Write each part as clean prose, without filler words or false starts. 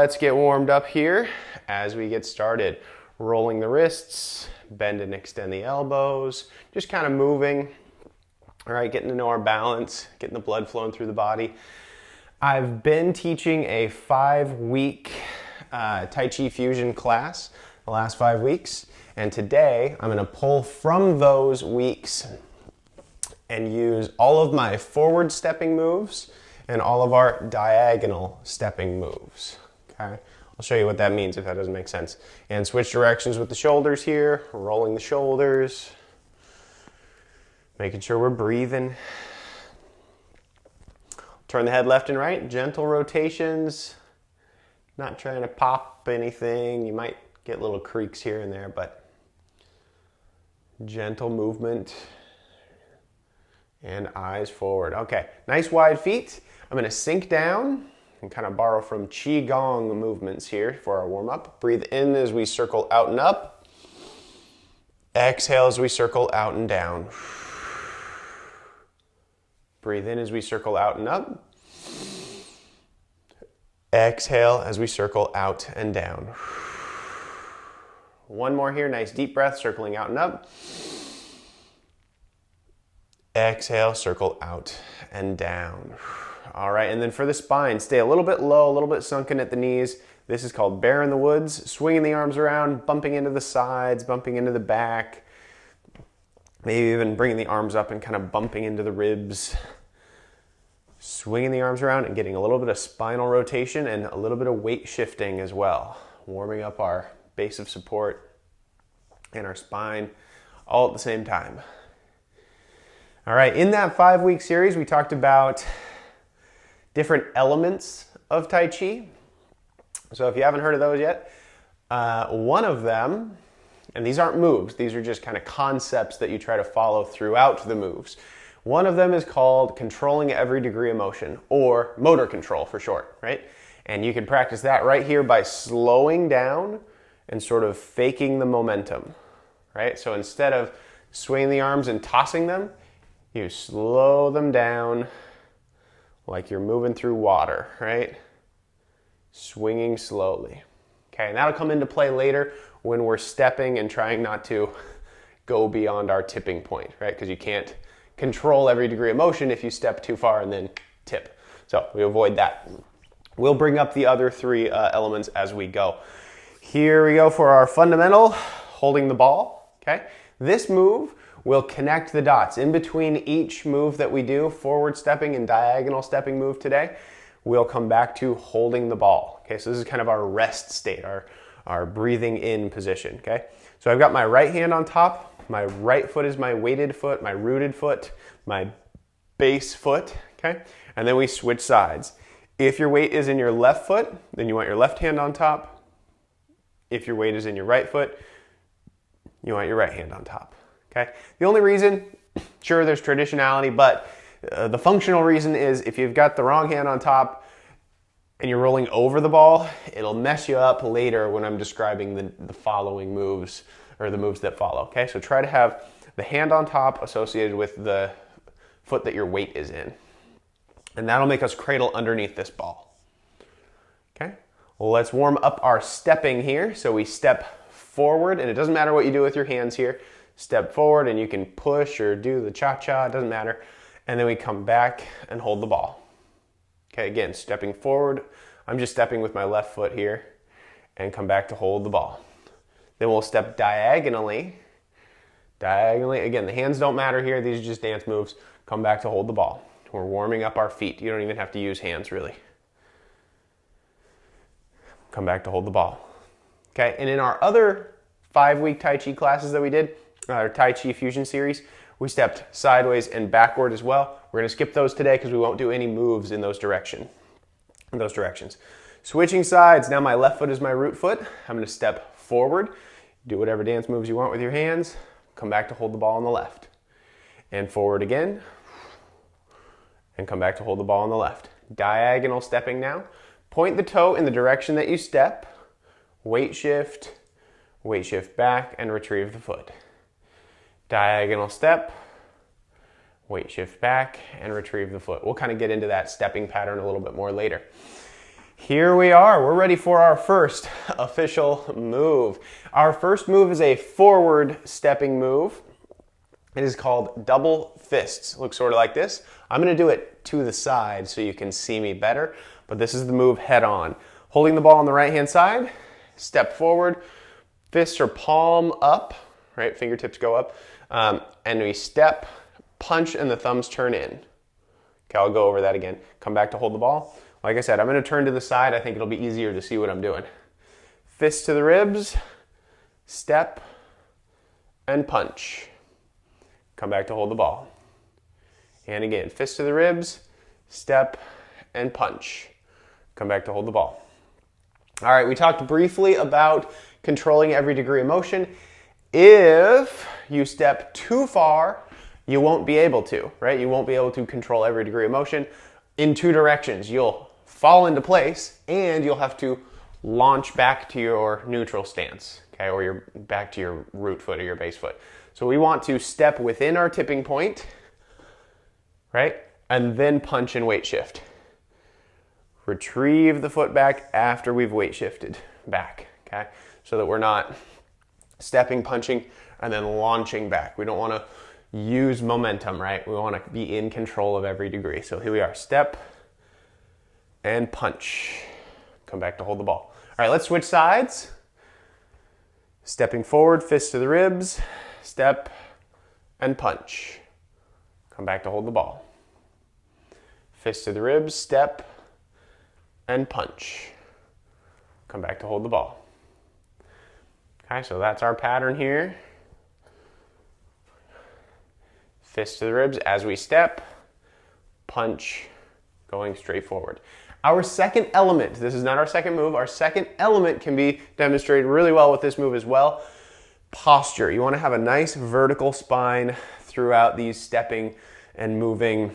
let's get warmed up here as we get started. Rolling the wrists, bend and extend the elbows, just kind of moving. All right, getting to know our balance, getting the blood flowing through the body. I've been teaching a 5-week Tai Chi Fusion class the last 5 weeks, and today I'm going to pull from those weeks and use all of my forward stepping moves and all of our diagonal stepping moves. Okay, I'll show you what that means if that doesn't make sense. And switch directions with the shoulders here, rolling the shoulders, making sure we're breathing. Turn the head left and right, gentle rotations, not trying to pop anything. You might get little creaks here and there, but gentle movement and eyes forward. Okay, nice wide feet. I'm gonna sink down and kind of borrow from Qi Gong movements here for our warm up. Breathe in as we circle out and up. Exhale as we circle out and down. Breathe in as we circle out and up. Exhale as we circle out and down. One more here, nice deep breath, circling out and up. Exhale, circle out and down. All right, and then for the spine, stay a little bit low, a little bit sunken at the knees. This is called bear in the woods, swinging the arms around, bumping into the sides, bumping into the back. Maybe even bringing the arms up and kind of bumping into the ribs. Swinging the arms around and getting a little bit of spinal rotation and a little bit of weight shifting as well. Warming up our base of support and our spine all at the same time. All right, in that 5-week series, we talked about different elements of Tai Chi. So if you haven't heard of those yet, one of them, and these aren't moves, these are just kind of concepts that you try to follow throughout the moves. One of them is called controlling every degree of motion, or motor control for short, right? And you can practice that right here by slowing down and sort of faking the momentum, right? So instead of swinging the arms and tossing them, you slow them down like you're moving through water, right? Swinging slowly. Okay, and that'll come into play later when we're stepping and trying not to go beyond our tipping point, right? Because you can't control every degree of motion if you step too far and then tip. So we avoid that. We'll bring up the other 3 elements as we go. Here we go for our fundamental, holding the ball, okay? This move will connect the dots. In between each move that we do, forward stepping and diagonal stepping move today, we'll come back to holding the ball. Okay, so this is kind of our rest state, our breathing in position, okay? So I've got my right hand on top, my right foot is my weighted foot, my rooted foot, my base foot, okay? And then we switch sides. If your weight is in your left foot, then you want your left hand on top. If your weight is in your right foot, you want your right hand on top. Okay. The only reason, sure, there's traditionality, but the functional reason is if you've got the wrong hand on top and you're rolling over the ball, it'll mess you up later when I'm describing the following moves or the moves that follow. Okay, so try to have the hand on top associated with the foot that your weight is in, and that'll make us cradle underneath this ball. Okay, well, let's warm up our stepping here. So we step forward, and it doesn't matter what you do with your hands here. Step forward and you can push or do the cha-cha, it doesn't matter. And then we come back and hold the ball. Okay, again, stepping forward. I'm just stepping with my left foot here and come back to hold the ball. Then we'll step diagonally. Diagonally, again, the hands don't matter here. These are just dance moves. Come back to hold the ball. We're warming up our feet. You don't even have to use hands really. Come back to hold the ball. Okay, and in our other 5-week Tai Chi classes that we did, our Tai Chi Fusion series, we stepped sideways and backward as well. We're going to skip those today because we won't do any moves in those directions. Switching sides, now my left foot is my root foot. I'm going to step forward, do whatever dance moves you want with your hands, come back to hold the ball on the left. And forward again, and come back to hold the ball on the left. Diagonal stepping now. Point the toe in the direction that you step, weight shift back, and retrieve the foot. Diagonal step, weight shift back, and retrieve the foot. We'll kind of get into that stepping pattern a little bit more later. Here we are. We're ready for our first official move. Our first move is a forward stepping move. It is called double fists. Looks sort of like this. I'm going to do it to the side so you can see me better, but this is the move head on. Holding the ball on the right hand side, step forward, fists are palm up, right? Fingertips go up, and we step, punch, and the thumbs turn in. Okay, I'll go over that again. Come back to hold the ball. Like I said, I'm going to turn to the side. I think it'll be easier to see what I'm doing. Fist to the ribs, step, and punch. Come back to hold the ball. And again, fist to the ribs, step, and punch. Come back to hold the ball. All right, we talked briefly about controlling every degree of motion. If you step too far, you won't be able to, right? You won't be able to control every degree of motion in two directions. You'll fall into place and you'll have to launch back to your neutral stance, okay, or your back to your root foot or your base foot. So we want to step within our tipping point, right? And then punch and weight shift. Retrieve the foot back after we've weight shifted back, okay? So that we're not stepping, punching, and then launching back. We don't want to use momentum, right? We want to be in control of every degree. So here we are, step and punch. Come back to hold the ball. All right, let's switch sides. Stepping forward, fist to the ribs, step and punch. Come back to hold the ball. Fist to the ribs, step and punch. Come back to hold the ball. Okay, so that's our pattern here. Fist to the ribs as we step, punch, going straight forward. Our second element, this is not our second move, our second element can be demonstrated really well with this move as well. Posture. You want to have a nice vertical spine throughout these stepping and moving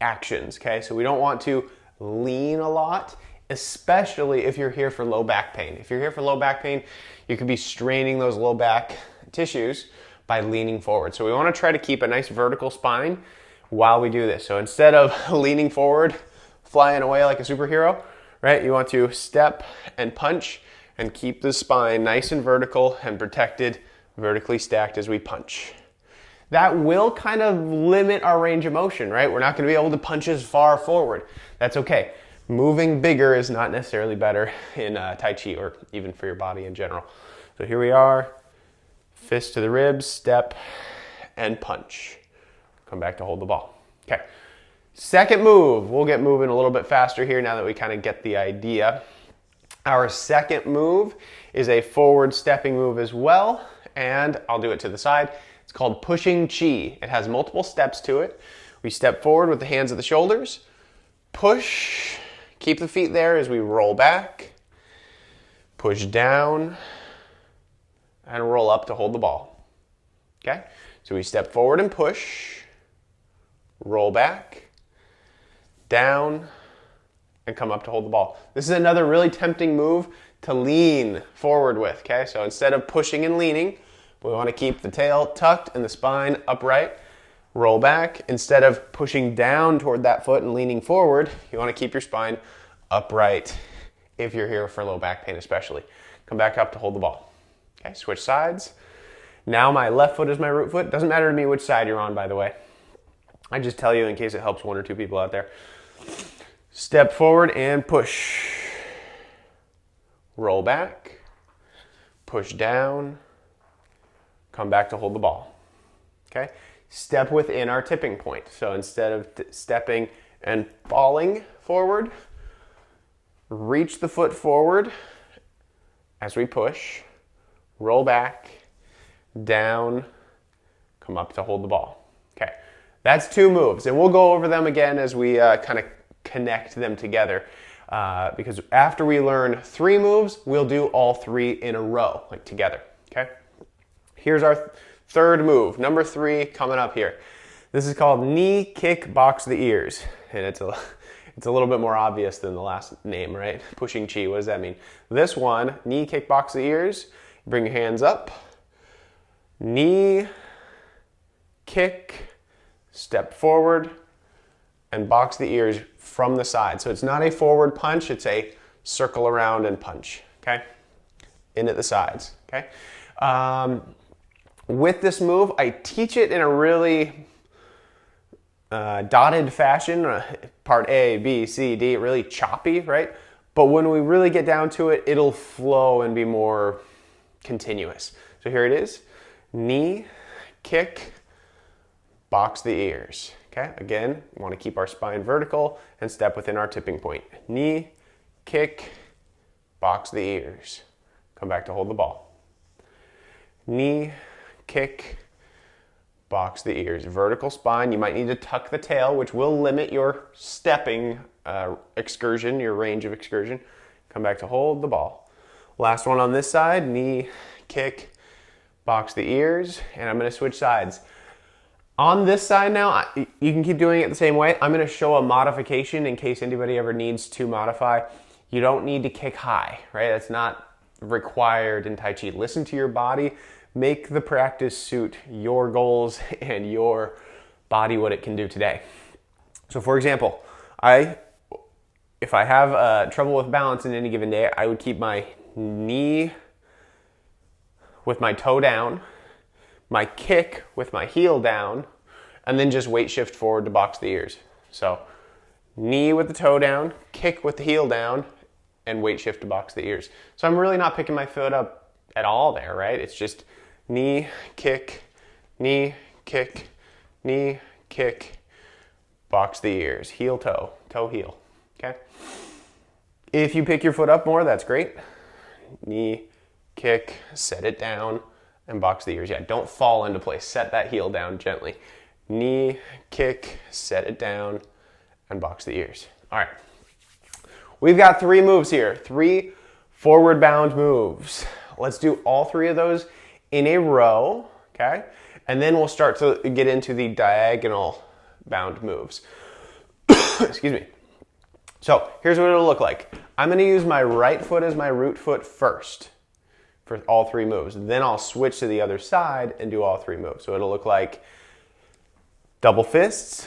actions, okay? So we don't want to lean a lot, especially if you're here for low back pain. If you're here for low back pain, you could be straining those low back tissues by leaning forward. So we want to try to keep a nice vertical spine while we do this. So instead of leaning forward, flying away like a superhero, right? You want to step and punch and keep the spine nice and vertical and protected, vertically stacked as we punch. That will kind of limit our range of motion, right? We're not going to be able to punch as far forward. That's okay. Moving bigger is not necessarily better in Tai Chi or even for your body in general. So here we are, fist to the ribs, step and punch. Come back to hold the ball. Okay. Second move. We'll get moving a little bit faster here now that we kind of get the idea. Our second move is a forward stepping move as well, and I'll do it to the side. It's called pushing chi. It has multiple steps to it. We step forward with the hands at the shoulders, push, keep the feet there as we roll back, push down, and roll up to hold the ball. Okay? So we step forward and push, roll back, down, and come up to hold the ball. This is another really tempting move to lean forward with, okay? So instead of pushing and leaning, we want to keep the tail tucked and the spine upright. Roll back. Instead of pushing down toward that foot and leaning forward, you want to keep your spine upright if you're here for low back pain especially. Come back up to hold the ball. Okay, switch sides. Now my left foot is my root foot. Doesn't matter to me which side you're on, by the way. I just tell you in case it helps one or two people out there. Step forward and push. Roll back. Push down. Come back to hold the ball. Okay? Step within our tipping point. So instead of stepping and falling forward, reach the foot forward as we push. Roll back. Down. Come up to hold the ball. Okay. That's two moves, and we'll go over them again as we kind of connect them together. Because after we learn three moves, we'll do all three in a row, like together. Okay? Here's our third move, number 3, coming up here. This is called knee kick box the ears, and it's a little bit more obvious than the last name, right? Pushing chi. What does that mean? This one, knee kick box the ears. Bring your hands up. Knee kick. Step forward, and box the ears from the side. So it's not a forward punch, it's a circle around and punch, okay? In at the sides, okay? With this move, I teach it in a really dotted fashion, part A, B, C, D, really choppy, right? But when we really get down to it, it'll flow and be more continuous. So here it is, knee, kick, box the ears, okay? Again, we want to keep our spine vertical and step within our tipping point. Knee, kick, box the ears. Come back to hold the ball. Knee, kick, box the ears. Vertical spine, you might need to tuck the tail, which will limit your stepping excursion, your range of excursion. Come back to hold the ball. Last one on this side, knee, kick, box the ears, and I'm going to switch sides. On this side now, you can keep doing it the same way. I'm going to show a modification in case anybody ever needs to modify. You don't need to kick high, right? That's not required in Tai Chi. Listen to your body. Make the practice suit your goals and your body, what it can do today. So for example, if I have trouble with balance in any given day, I would keep my knee with my toe down, my kick with my heel down, and then just weight shift forward to box the ears. So knee with the toe down, kick with the heel down, and weight shift to box the ears. So I'm really not picking my foot up at all there, right? It's just knee, kick, knee, kick, box the ears, heel, toe, toe, heel, okay? If you pick your foot up more, that's great. Knee, kick, set it down, and box the ears. Yeah, don't fall into place. Set that heel down gently. Knee, kick, set it down, and box the ears. All right. We've got 3 moves here. 3 forward bound moves. Let's do all 3 of those in a row, okay? And then we'll start to get into the diagonal bound moves. Excuse me. So here's what it'll look like. I'm going to use my right foot as my root foot first for all 3 moves. Then I'll switch to the other side and do all 3 moves. So it'll look like double fists,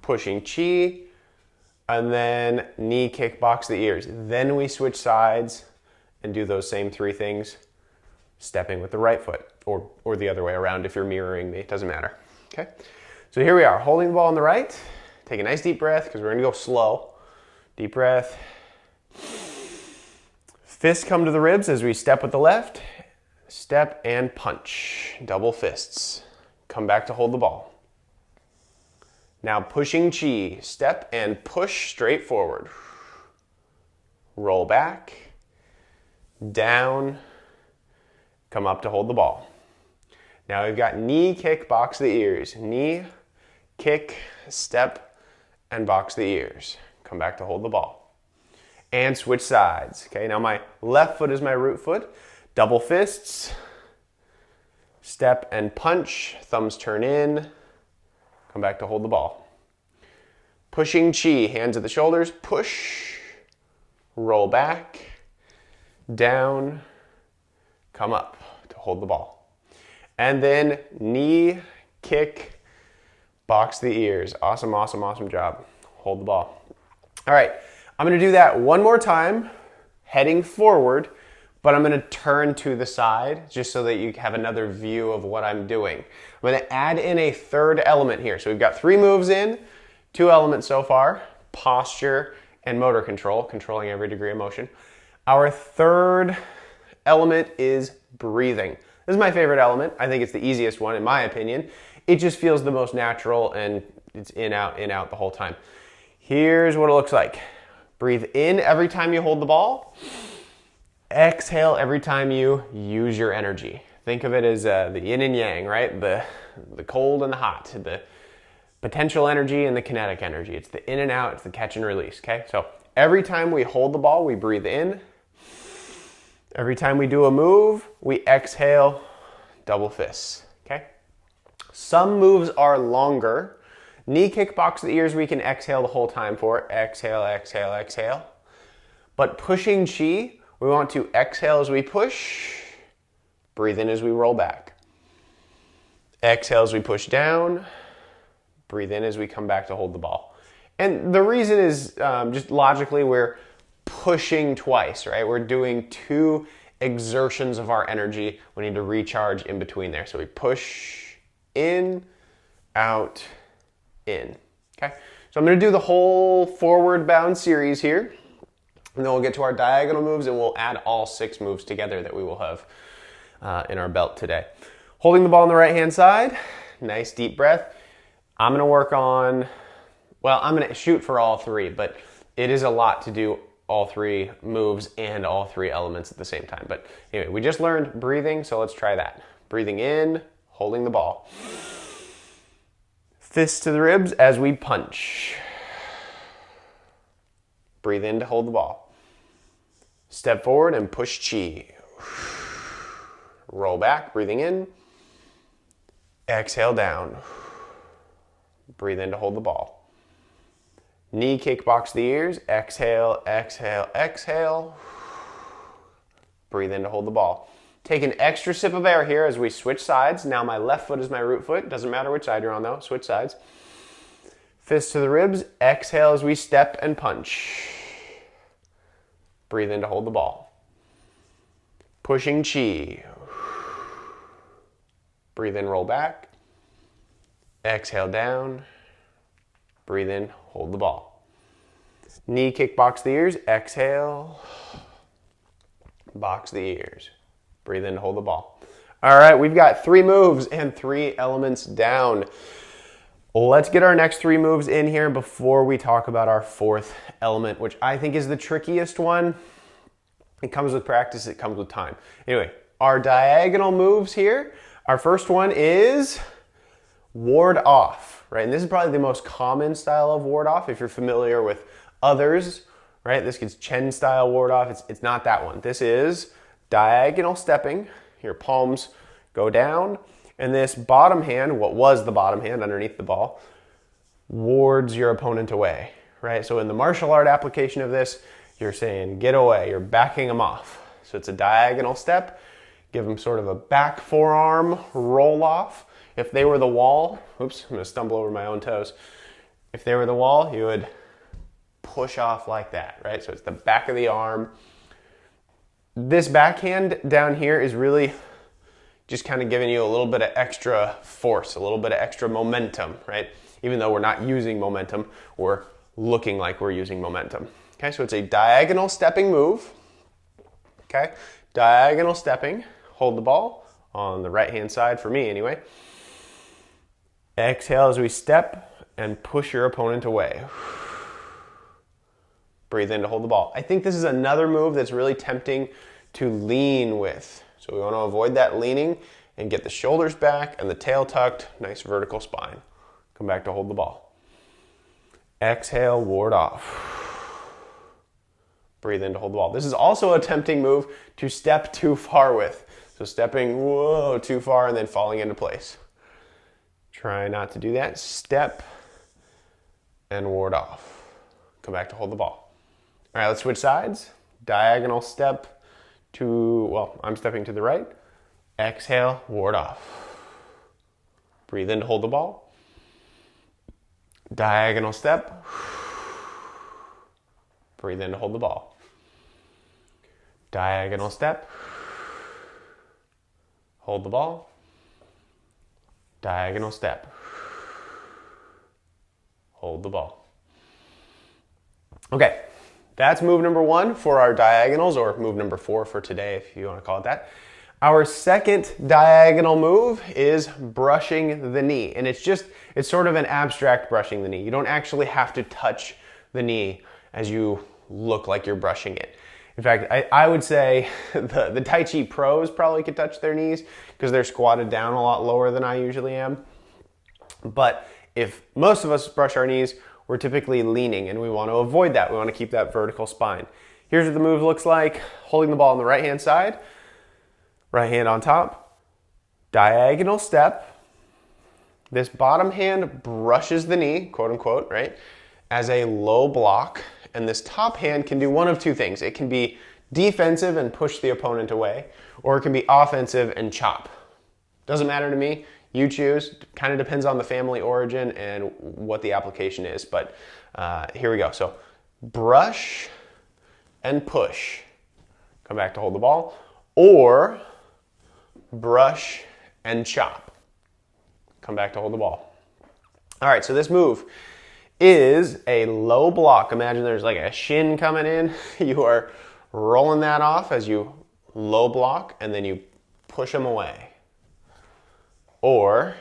pushing chi, and then knee, kick, box the ears. Then we switch sides and do those same 3 things, stepping with the right foot or the other way around if you're mirroring me. It doesn't matter. Okay? So here we are, holding the ball on the right. Take a nice deep breath because we're going to go slow. Deep breath. Fists come to the ribs as we step with the left. Step and punch. Double fists. Come back to hold the ball. Now pushing chi. Step and push straight forward. Roll back. Down. Come up to hold the ball. Now we've got knee, kick, box the ears. Knee, kick, step, and box the ears. Come back to hold the ball. And switch sides. Okay, now my left foot is my root foot. Double fists. Step and punch. Thumbs turn in. Come back to hold the ball. Pushing chi. Hands at the shoulders. Push. Roll back. Down. Come up to hold the ball. And then knee, kick, box the ears. Awesome, awesome, awesome job. Hold the ball. All right, I'm going to do that one more time, heading forward, but I'm going to turn to the side just so that you have another view of what I'm doing. I'm going to add in a 3rd element here. So we've got 3 moves in, 2 elements so far, posture and motor control, controlling every degree of motion. Our 3rd element is breathing. This is my favorite element. I think it's the easiest one in my opinion. It just feels the most natural and it's in, out the whole time. Here's what it looks like. Breathe in every time you hold the ball. Exhale every time you use your energy. Think of it as the yin and yang, right? The cold and the hot, the potential energy and the kinetic energy. It's the in and out, it's the catch and release, okay? So every time we hold the ball, we breathe in. Every time we do a move, we exhale, double fists, okay? Some moves are longer. Knee kick, box the ears, we can exhale the whole time for. Exhale, exhale, exhale. But pushing chi, we want to exhale as we push, breathe in as we roll back. Exhale as we push down, breathe in as we come back to hold the ball. And the reason is just logically we're pushing twice, right? We're doing 2 exertions of our energy. We need to recharge in between there. So we push in, out, in. Okay, so I'm going to do the whole forward bound series here, and then we'll get to our diagonal moves, and we'll add all 6 moves together that we will have in our belt today. Holding the ball on the right hand side, nice deep breath. I'm going to work on, well, I'm going to shoot for all 3, but it is a lot to do all 3 moves and all 3 elements at the same time. But anyway, we just learned breathing, so let's try that. Breathing in, holding the ball. Fists to the ribs as we punch. Breathe in to hold the ball. Step forward and push chi. Roll back, breathing in. Exhale down. Breathe in to hold the ball. Knee kickbox the ears. Exhale, exhale, exhale. Breathe in to hold the ball. Take an extra sip of air here as we switch sides. Now my left foot is my root foot. Doesn't matter which side you're on though. Switch sides. Fist to the ribs. Exhale as we step and punch. Breathe in to hold the ball. Pushing chi. Breathe in, roll back. Exhale down. Breathe in, hold the ball. Knee kickbox the ears. Exhale. Box the ears. Breathe in to hold the ball. All right, we've got 3 moves and 3 elements down. Let's get our next 3 moves in here before we talk about our 4th element, which I think is the trickiest one. It comes with practice, it comes with time. Anyway, our diagonal moves here. Our first one is ward off, right? And this is probably the most common style of ward off if you're familiar with others, right? This gets Chen style ward off. It's not that one. This is diagonal stepping. Your palms go down, and this bottom hand, what was the bottom hand underneath the ball, wards your opponent away, right? So in the martial art application of this, you're saying get away, you're backing them off. So it's a diagonal step. Give them sort of a back forearm roll off. If they were the wall, oops, I'm gonna stumble over my own toes. If they were the wall, you would push off like that, right? So it's the back of the arm. This backhand down here is really just kind of giving you a little bit of extra force, a little bit of extra momentum, right? Even though we're not using momentum, we're looking like we're using momentum. Okay, so it's a diagonal stepping move. Okay, diagonal stepping, hold the ball on the right-hand side for me anyway. Exhale as we step and push your opponent away. Breathe in to hold the ball. I think this is another move that's really tempting to lean with. So we want to avoid that leaning and get the shoulders back and the tail tucked, nice vertical spine. Come back to hold the ball. Exhale, ward off. Breathe in to hold the ball. This is also a tempting move to step too far with. So stepping, whoa, too far and then falling into place. Try not to do that. Step and ward off. Come back to hold the ball. All right, let's switch sides. Diagonal step to, well, I'm stepping to the right. Exhale, ward off. Breathe in to hold the ball. Diagonal step. Breathe in to hold the ball. Diagonal step. Hold the ball. Diagonal step. Hold the ball. Okay, that's move number 1 for our diagonals, or move number 4 for today, if you want to call it that. Our second diagonal move is brushing the knee. And it's sort of an abstract brushing the knee. You don't actually have to touch the knee as you look like you're brushing it. In fact, I would say the Tai Chi pros probably could touch their knees because they're squatted down a lot lower than I usually am. But if most of us brush our knees, we're typically leaning, and we want to avoid that. We want to keep that vertical spine. Here's what the move looks like. Holding the ball on the right-hand side, right hand on top, diagonal step. This bottom hand brushes the knee, quote unquote, right, as a low block. And this top hand can do one of 2 things. It can be defensive and push the opponent away, or it can be offensive and chop. Doesn't matter to me. You choose. Kind of depends on the family origin and what the application is. But Here we go. So brush and push. Come back to hold the ball. Or brush and chop. Come back to hold the ball. All right, so this move is a low block. Imagine there's like a shin coming in. You are rolling that off as you low block, and then you push them away. Or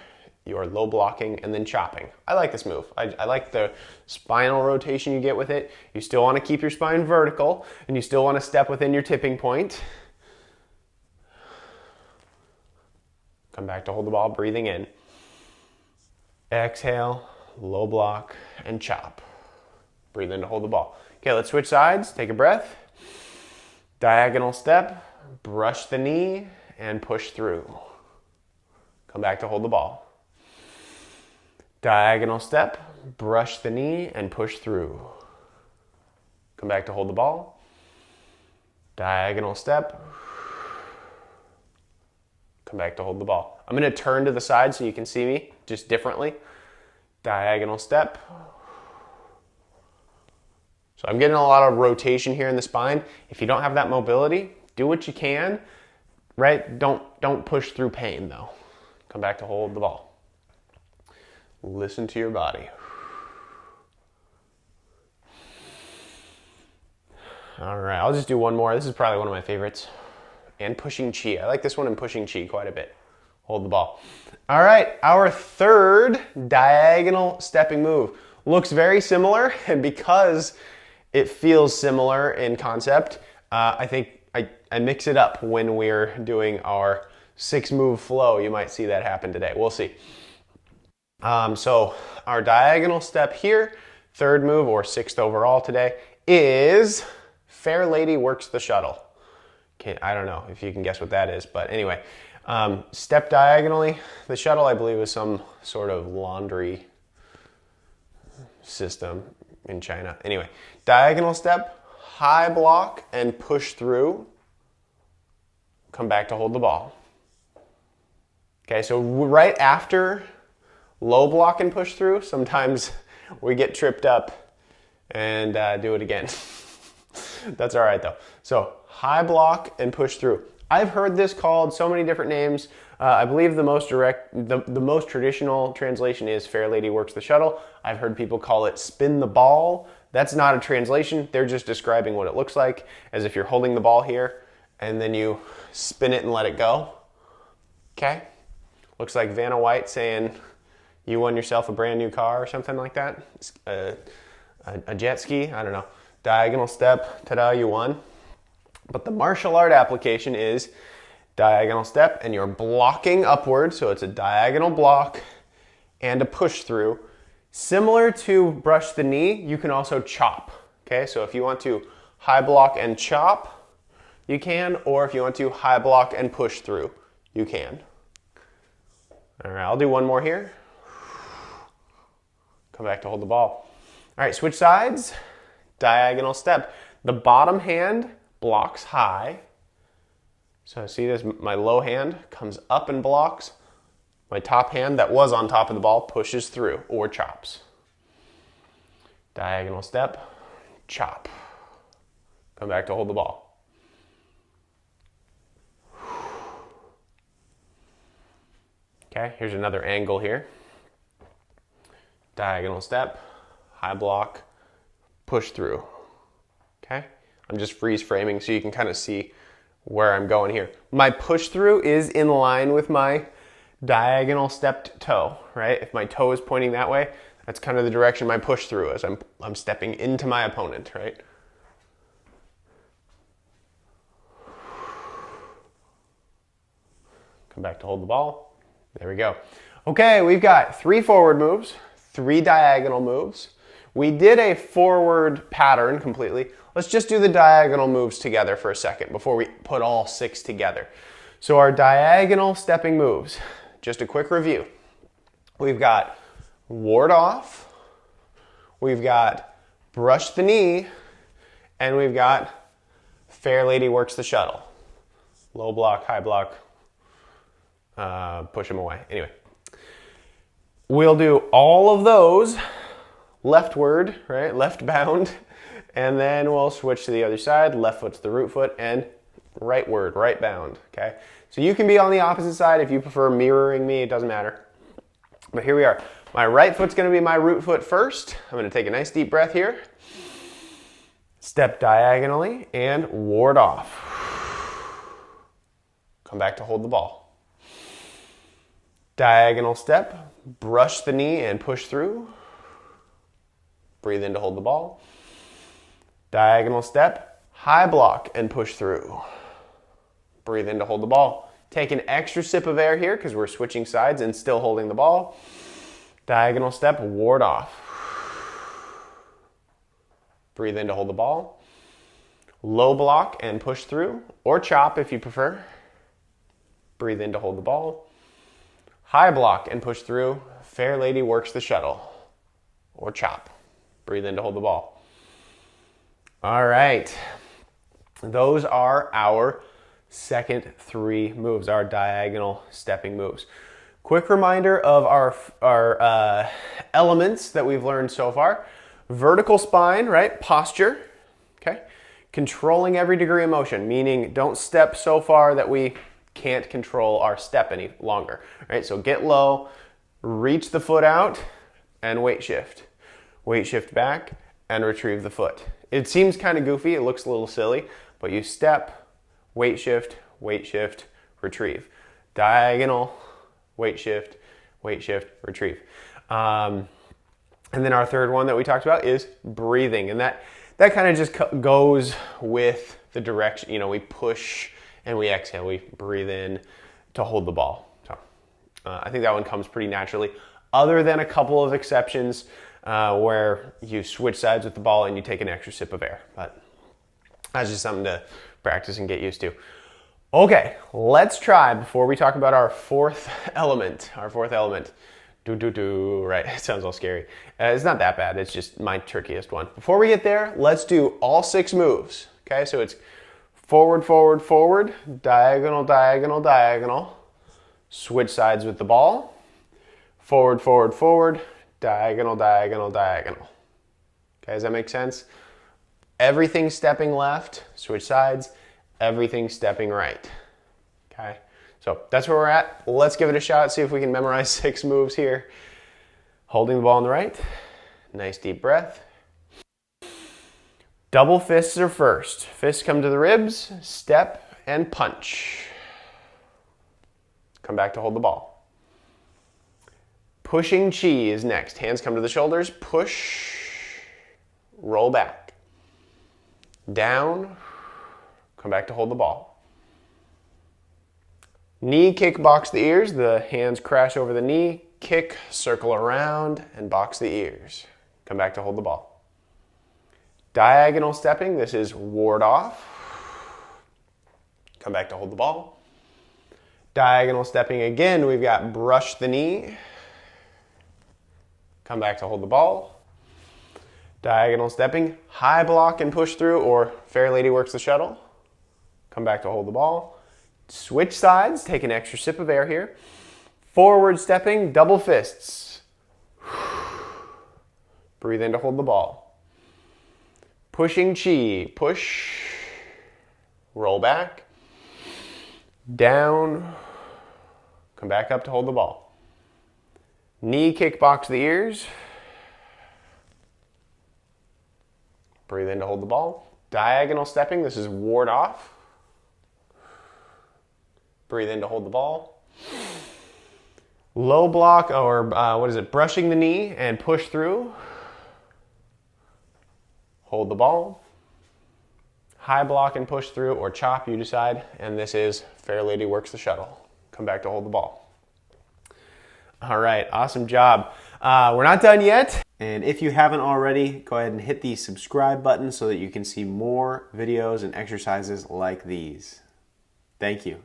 you're low blocking and then chopping. I like this move. I like the spinal rotation you get with it. You still want to keep your spine vertical, and you still want to step within your tipping point. Come back to hold the ball, breathing in. Exhale, low block, and chop. Breathe in to hold the ball. Okay, let's switch sides. Take a breath. Diagonal step, brush the knee, and push through. Come back to hold the ball. Diagonal step, brush the knee, and push through. Come back to hold the ball. Diagonal step. Come back to hold the ball. I'm going to turn to the side so you can see me just differently. Diagonal step. So I'm getting a lot of rotation here in the spine. If you don't have that mobility, do what you can, right? Don't push through pain though. Come back to hold the ball. Listen to your body. All right, I'll just do one more. This is probably one of my favorites. And pushing chi. I like this one and pushing chi quite a bit. Hold the ball. All right, our third diagonal stepping move looks very similar, and because it feels similar in concept, I think I mix it up when we're doing our 6-move flow. You might see that happen today. We'll see. So our diagonal step here, third move or 6th overall today, is Fair Lady Works the Shuttle. Okay, I don't know if you can guess what that is, but anyway, step diagonally. The shuttle, I believe, is some sort of laundry system in China. Anyway, diagonal step, high block, and push through. Come back to hold the ball. Okay, so right after low block and push through, sometimes we get tripped up and do it again. That's all right though. So high block and push through. I've heard this called so many different names. I believe the most traditional translation is Fair Lady Works the Shuttle. I've heard people call it spin the ball. That's not a translation. They're just describing what it looks like, as if you're holding the ball here and then you spin it and let it go. Okay? Looks like Vanna White saying you won yourself a brand new car or something like that. A jet ski, I don't know. Diagonal step, ta-da, you won. But the martial art application is diagonal step, and you're blocking upward, so it's a diagonal block and a push through. Similar to brush the knee, you can also chop. Okay, so if you want to high block and chop, you can, or if you want to high block and push through, you can. All right, I'll do one more here. Come back to hold the ball. All right, switch sides. Diagonal step. The bottom hand blocks high. So see this, my low hand comes up and blocks. My top hand that was on top of the ball pushes through or chops. Diagonal step, chop. Come back to hold the ball. Okay, here's another angle here. Diagonal step, high block, push through. Okay, I'm just freeze framing so you can kind of see where I'm going here. My push through is in line with my diagonal stepped toe, right? If my toe is pointing that way, that's kind of the direction my push through is. I'm stepping into my opponent, right? Come back to hold the ball. There we go. Okay, we've got 3 forward moves, 3 diagonal moves. We did a forward pattern completely. Let's just do the diagonal moves together for a second before we put all 6 together. So our diagonal stepping moves, just a quick review. We've got ward off, we've got brush the knee, and we've got Fair Lady Works the Shuttle. Low block, high block, push them away. Anyway, we'll do all of those leftward, right? Left bound. And then we'll switch to the other side. Left foot to the root foot and rightward, right bound, okay? So you can be on the opposite side if you prefer mirroring me, it doesn't matter. But here we are. My right foot's gonna be my root foot first. I'm gonna take a nice deep breath here. Step diagonally and ward off. Come back to hold the ball. Diagonal step, brush the knee and push through. Breathe in to hold the ball. Diagonal step, high block and push through. Breathe in to hold the ball. Take an extra sip of air here because we're switching sides and still holding the ball. Diagonal step, ward off. Breathe in to hold the ball. Low block and push through, or chop if you prefer. Breathe in to hold the ball. High block and push through. Fair lady works the shuttle, or chop. Breathe in to hold the ball. All right, those are our second 3 moves, our diagonal stepping moves. Quick reminder of our elements that we've learned so far. Vertical spine, right? Posture, okay? Controlling every degree of motion, meaning don't step so far that we can't control our step any longer, right? So get low, reach the foot out, and weight shift. Weight shift back, and retrieve the foot. It seems kind of goofy, it looks a little silly, but you step, weight shift, retrieve. Diagonal, weight shift, retrieve. And then our third one that we talked about is breathing. And that kind of just goes with the direction. You know, we push and we exhale. We breathe in to hold the ball. So I think that one comes pretty naturally, other than a couple of exceptions where you switch sides with the ball and you take an extra sip of air. But that's just something to practice and get used to. Okay, let's try before we talk about our fourth element. Right, it sounds all scary. It's not that bad, it's just my trickiest one. Before we get there, let's do all 6 moves. Okay, so it's forward, forward, forward, diagonal, diagonal, diagonal. Switch sides with the ball. Forward, forward, forward, diagonal, diagonal, diagonal. Okay, does that make sense? Everything stepping left, switch sides. Everything stepping right. Okay, so that's where we're at. Let's give it a shot, see if we can memorize 6 moves here. Holding the ball on the right. Nice deep breath. Double fists are first. Fists come to the ribs, step and punch. Come back to hold the ball. Pushing chi is next. Hands come to the shoulders, push, roll back. Down, come back to hold the ball. Knee kick, box the ears. The hands crash over the knee. Kick, circle around, and box the ears. Come back to hold the ball. Diagonal stepping. This is ward off. Come back to hold the ball. Diagonal stepping again. We've got brush the knee. Come back to hold the ball. Diagonal stepping. High block and push through, or fair lady works the shuttle. Come back to hold the ball. Switch sides, take an extra sip of air here. Forward stepping, double fists. Breathe in to hold the ball. Pushing chi, push, roll back, down, come back up to hold the ball. Knee kick, box the ears. Breathe in to hold the ball. Diagonal stepping, this is ward off. Breathe in to hold the ball. Low block, or brushing the knee and push through. Hold the ball. High block and push through, or chop, you decide. And this is fair lady works the shuttle. Come back to hold the ball. All right, awesome job. We're not done yet. And if you haven't already, go ahead and hit the subscribe button so that you can see more videos and exercises like these. Thank you.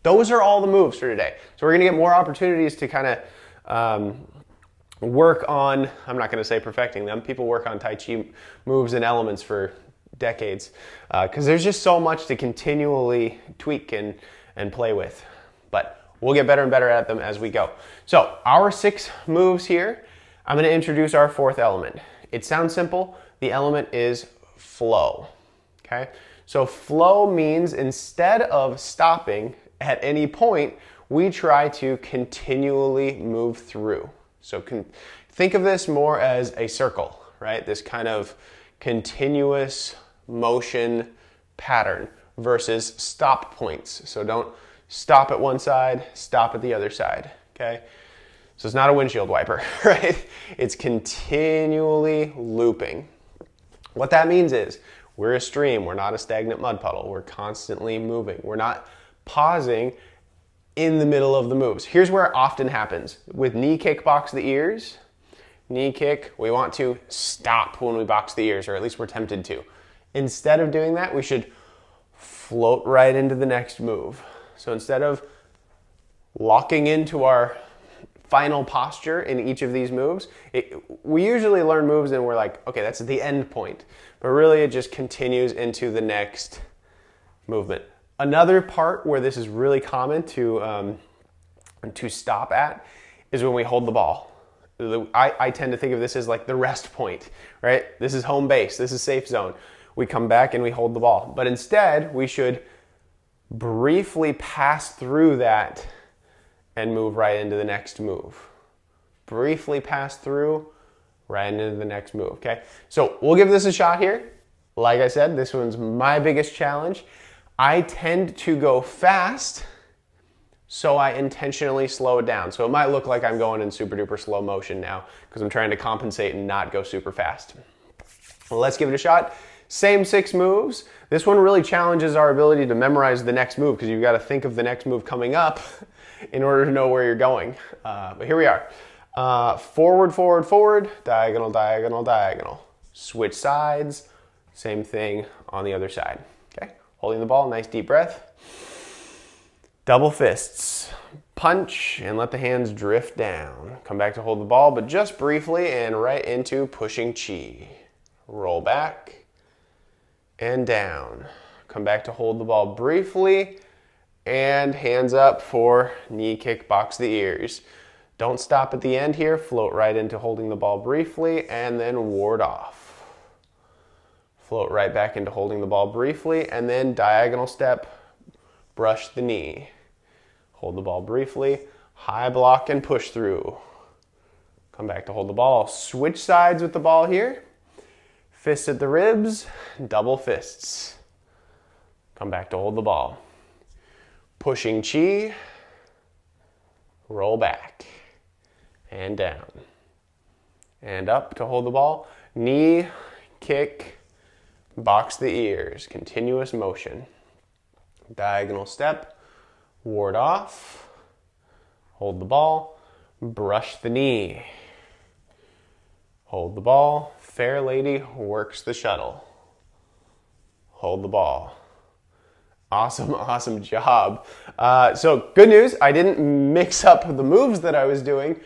Those are all the moves for today. So we're going to get more opportunities to kind of work on, I'm not going to say perfecting them. People work on Tai Chi moves and elements for decades because there's just so much to continually tweak and play with. But we'll get better and better at them as we go. So our 6 moves here, I'm going to introduce our 4th element. It sounds simple. The element is flow, okay? So flow means instead of stopping at any point, we try to continually move through. So think of this more as a circle, right? This kind of continuous motion pattern versus stop points. So don't stop at one side, stop at the other side, okay? So it's not a windshield wiper, right? It's continually looping. What that means is we're a stream, we're not a stagnant mud puddle. We're constantly moving. We're not pausing in the middle of the moves. Here's where it often happens. With knee kick, box the ears. Knee kick, we want to stop when we box the ears, or at least we're tempted to. Instead of doing that, we should float right into the next move. So instead of locking into our final posture in each of these moves, we usually learn moves and we're like, okay, that's the end point. But really it just continues into the next movement. Another part where this is really common to stop at is when we hold the ball. I tend to think of this as like the rest point, right? This is home base, this is safe zone. We come back and we hold the ball. But instead, we should briefly pass through that and move right into the next move. Briefly pass through, right into the next move, okay? So we'll give this a shot here. Like I said, this one's my biggest challenge. I tend to go fast, so I intentionally slow it down. So it might look like I'm going in super duper slow motion now because I'm trying to compensate and not go super fast. Well, let's give it a shot. Same 6 moves. This one really challenges our ability to memorize the next move because you've got to think of the next move coming up in order to know where you're going. But here we are. Forward, forward, forward, diagonal, diagonal, diagonal. Switch sides, same thing on the other side. Okay, holding the ball, nice deep breath. Double fists. Punch and let the hands drift down. Come back to hold the ball, but just briefly and right into pushing chi. Roll back and down. Come back to hold the ball briefly and hands up for knee kick, box the ears. Don't stop at the end here. Float right into holding the ball briefly and then ward off. Float right back into holding the ball briefly and then diagonal step, brush the knee. Hold the ball briefly, high block and push through. Come back to hold the ball. Switch sides with the ball here. Fists at the ribs, double fists. Come back to hold the ball. Pushing chi, roll back and down. And up to hold the ball. Knee, kick, box the ears. Continuous motion. Diagonal step. Ward off, hold the ball, brush the knee, hold the ball, fair lady works the shuttle, hold the ball. Awesome, awesome job. So good news, I didn't mix up the moves that I was doing.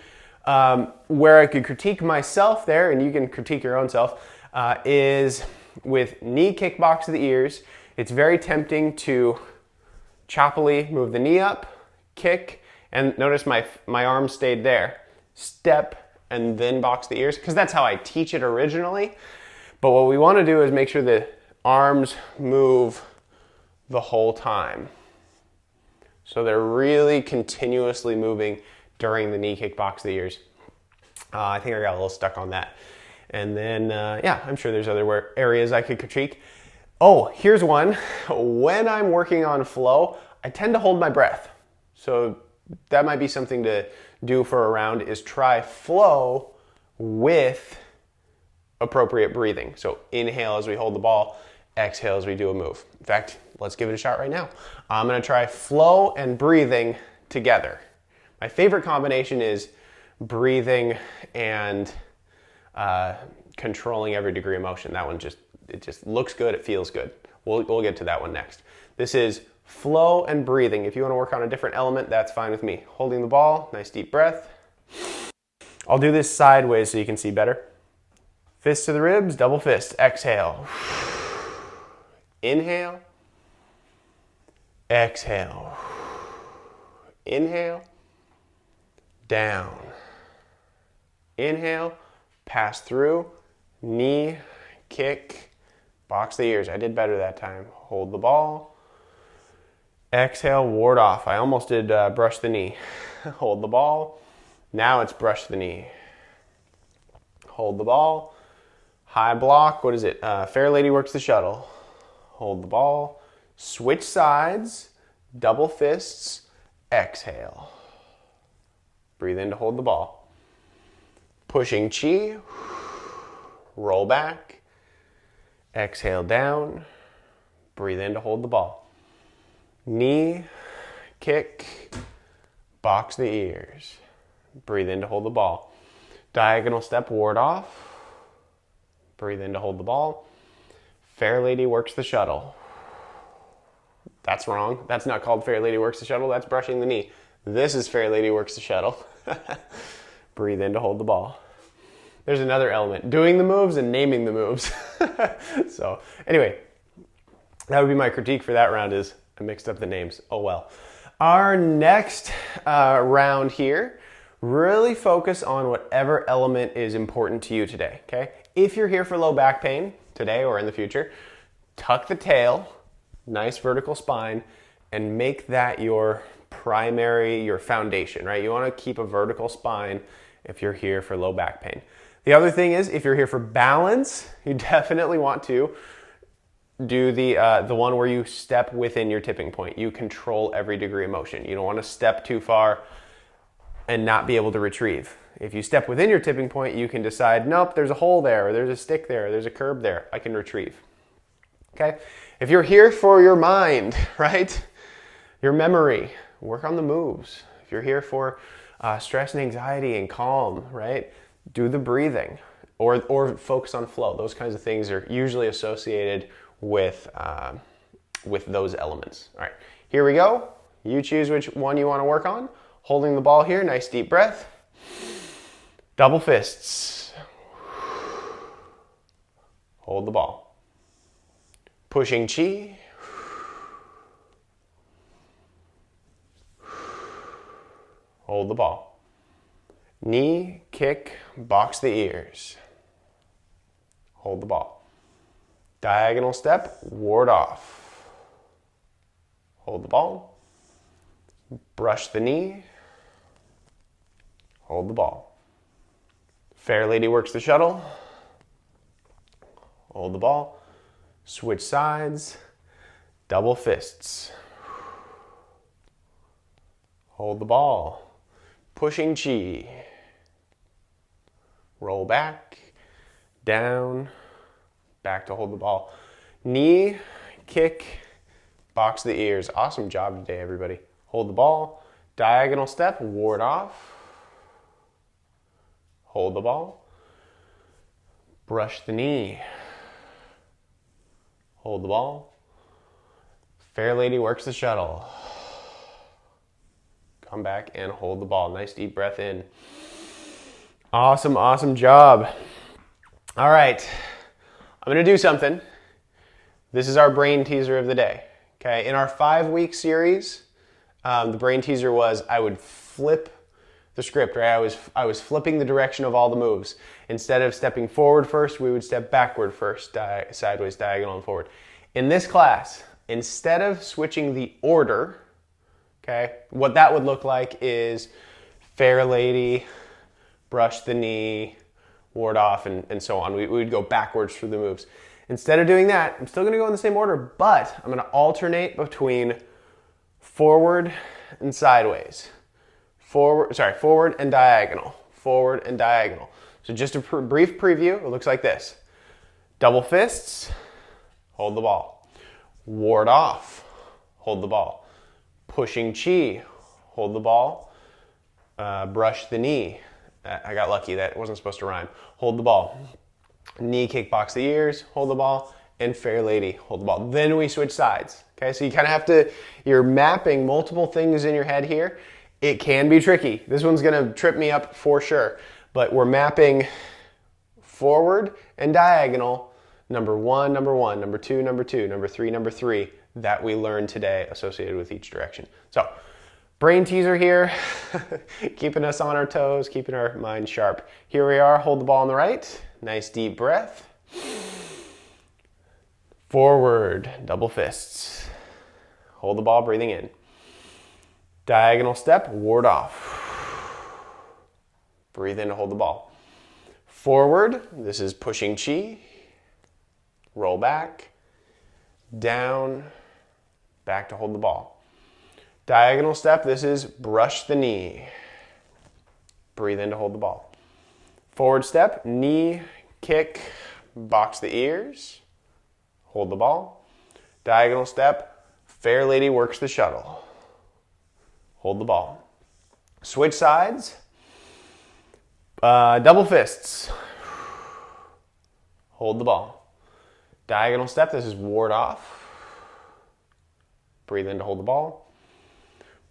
Where I could critique myself there, and you can critique your own self, is with knee kick, box the ears. It's very tempting to choppily move the knee up, kick, and notice my arm stayed there. Step, and then box the ears, because that's how I teach it originally. But what we want to do is make sure the arms move the whole time. So they're really continuously moving during the knee kick, box the ears. I think I got a little stuck on that. And then, yeah, I'm sure there's other areas I could critique. Oh, here's one. When I'm working on flow, I tend to hold my breath. So that might be something to do for a round, is try flow with appropriate breathing. So inhale as we hold the ball, exhale as we do a move. In fact, let's give it a shot right now. I'm gonna try flow and breathing together. My favorite combination is breathing and controlling every degree of motion. That one it just looks good, it feels good. We'll get to that one next. This is flow and breathing. If you want to work on a different element, that's fine with me. Holding the ball, nice deep breath. I'll do this sideways so you can see better. Fist to the ribs, double fist. Exhale. Inhale. Exhale. Inhale. Down. Inhale. Pass through. knee, kick, box the ears. I did better that time. Hold the ball. Exhale, ward off. I almost did brush the knee. Hold the ball. Now it's brush the knee. Hold the ball. High block. What is it? Fair lady works the shuttle. Hold the ball. Switch sides. Double fists. Exhale. Breathe in to hold the ball. Pushing chi. Roll back. Exhale down. Breathe in to hold the ball. Knee, kick, box the ears. Breathe in to hold the ball. Diagonal step, ward off. Breathe in to hold the ball. Fair lady works the shuttle. That's wrong. That's not called fair lady works the shuttle. That's brushing the knee. This is fair lady works the shuttle. Breathe in to hold the ball. There's another element, doing the moves and naming the moves. So anyway, that would be my critique for that round is I mixed up the names. Oh well. Our next round here, really focus on whatever element is important to you today, okay? If you're here for low back pain today or in the future, tuck the tail, nice vertical spine, and make that your primary, your foundation, right? You want to keep a vertical spine if you're here for low back pain. The other thing is, if you're here for balance, you definitely want to do the one where you step within your tipping point. You control every degree of motion. You don't want to step too far and not be able to retrieve. If you step within your tipping point, you can decide, nope, there's a hole there, or there's a stick there, or there's a curb there. I can retrieve. Okay? If you're here for your mind, right? Your memory, work on the moves. If you're here for stress and anxiety and calm, right? Do the breathing or focus on flow. Those kinds of things are usually associated with those elements. All right, here we go. You choose which one you want to work on. Holding the ball here, nice deep breath. Double fists. Hold the ball. Pushing chi. Hold the ball. Knee, kick, box the ears. Hold the ball. Diagonal step, ward off. Hold the ball. Brush the knee. Hold the ball. Fair lady works the shuttle. Hold the ball. Switch sides. Double fists. Hold the ball. Pushing chi. Roll back, down, back to hold the ball. Knee, kick, box the ears. Awesome job today, everybody. Hold the ball, diagonal step, ward off. Hold the ball. Brush the knee. Hold the ball. Fair lady works the shuttle. Come back and hold the ball. Nice deep breath in. Awesome, awesome job. All right, I'm gonna do something. This is our brain teaser of the day, okay? In our 5-week series, the brain teaser was I would flip the script, right? I was flipping the direction of all the moves. Instead of stepping forward first, we would step backward first, sideways, diagonal, and forward. In this class, instead of switching the order, okay, what that would look like is fair lady, brush the knee, ward off, and so on. We would go backwards through the moves. Instead of doing that, I'm still gonna go in the same order, but I'm gonna alternate between forward and sideways. Forward and diagonal. Forward and diagonal. So just a brief preview, it looks like this. Double fists, hold the ball. Ward off, hold the ball. Pushing chi, hold the ball. Brush the knee. I got lucky, that wasn't supposed to rhyme. Hold the ball. Knee kick, box the ears, hold the ball, and fair lady, hold the ball. Then we switch sides. Okay, so you kind of have to, you're mapping multiple things in your head here. It can be tricky. This one's gonna trip me up for sure, but we're mapping forward and diagonal, number one, number two, number 3, number 3, that we learned today associated with each direction. So, brain teaser here, keeping us on our toes, keeping our mind sharp. Here we are, hold the ball on the right, Nice deep breath. Forward, double fists. Hold the ball, breathing in. Diagonal step, ward off. Breathe in to hold the ball. Forward, this is pushing chi. Roll back. Down, back to hold the ball. Diagonal step, this is brush the knee. Breathe in to hold the ball. Forward step, knee, kick, box the ears. Hold the ball. Diagonal step, fair lady works the shuttle. Hold the ball. Switch sides. Double fists. Hold the ball. Diagonal step, this is ward off. Breathe in to hold the ball.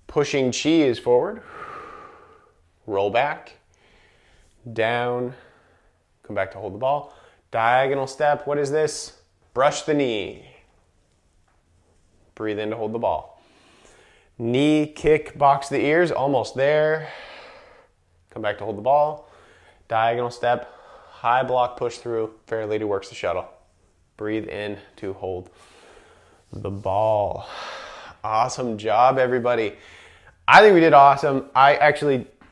Pushing chi is forward. Roll back. Down. Come back to hold the ball. Diagonal step, what is this? Brush the knee. Breathe in to hold the ball. Knee, kick, box the ears, almost there. Come back to hold the ball. Diagonal step, high block, push through. Fair lady works the shuttle. Breathe in to hold the ball. Awesome job, everybody. I think we did awesome. I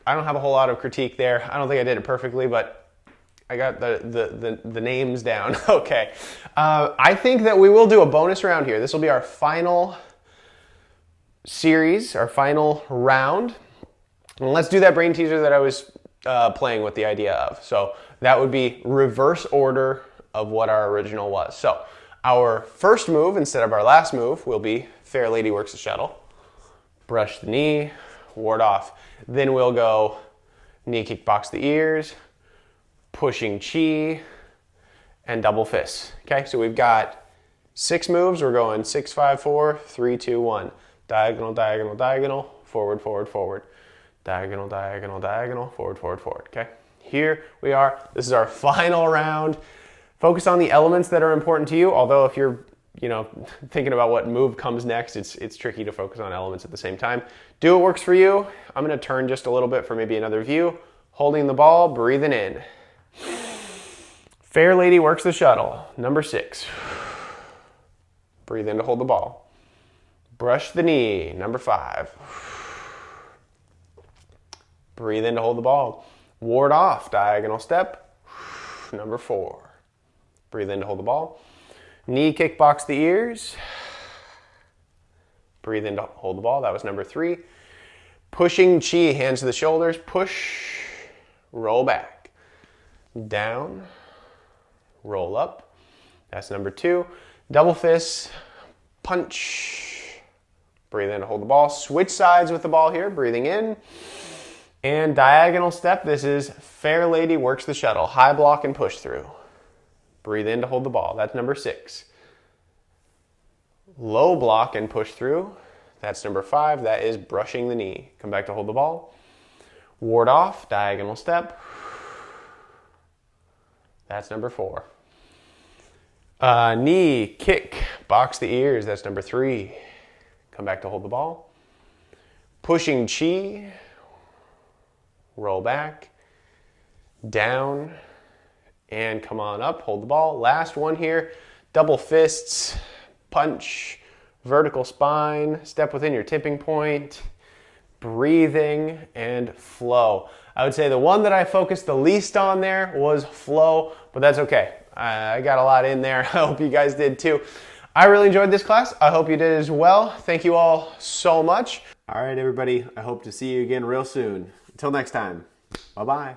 don't have a whole lot of critique there. I don't think I did it perfectly, but I got the names down. Okay. I think that we will do a bonus round here. This will be our final series, our final round. And let's do that brain teaser that I was playing with the idea of. So that would be reverse order of what our original was. So our first move instead of our last move will be fair lady works the shuttle. Brush the knee, ward off. Then we'll go knee kick box the ears, pushing chi, and double fists. Okay, so we've got 6 moves. We're going 6, 5, 4, 3, 2, 1. Diagonal, diagonal, diagonal, forward, forward, forward. Diagonal, diagonal, diagonal, forward, forward, forward. Okay, here we are. This is our final round. Focus on the elements that are important to you, although if you're thinking about what move comes next, it's tricky to focus on elements at the same time. Do what works for you. I'm gonna turn just a little bit for maybe another view. Holding the ball, breathing in. Fair lady works the shuttle, number 6. Breathe in to hold the ball. Brush the knee, number 5. Breathe in to hold the ball. Ward off, diagonal step, number 4. Breathe in to hold the ball. Knee kick box the ears. Breathe in to hold the ball, that was number 3. Pushing chi, hands to the shoulders, push, roll back. Down, roll up, that's number 2. Double fists, punch. Breathe in to hold the ball. Switch sides with the ball here, breathing in. And diagonal step, this is fair lady works the shuttle. High block and push through. Breathe in to hold the ball, that's number 6. Low block and push through, that's number 5. That is brushing the knee. Come back to hold the ball. Ward off, diagonal step. That's number 4. Knee, kick, box the ears, that's number 3. Come back to hold the ball. Pushing chi, roll back, down, and come on up, hold the ball. Last one here, double fists, punch, vertical spine, step within your tipping point, breathing, and flow. I would say the one that I focused the least on there was flow, but that's okay. I got a lot in there. I hope you guys did too. I really enjoyed this class. I hope you did as well. Thank you all so much. All right, everybody. I hope to see you again real soon. Until next time. Bye-bye.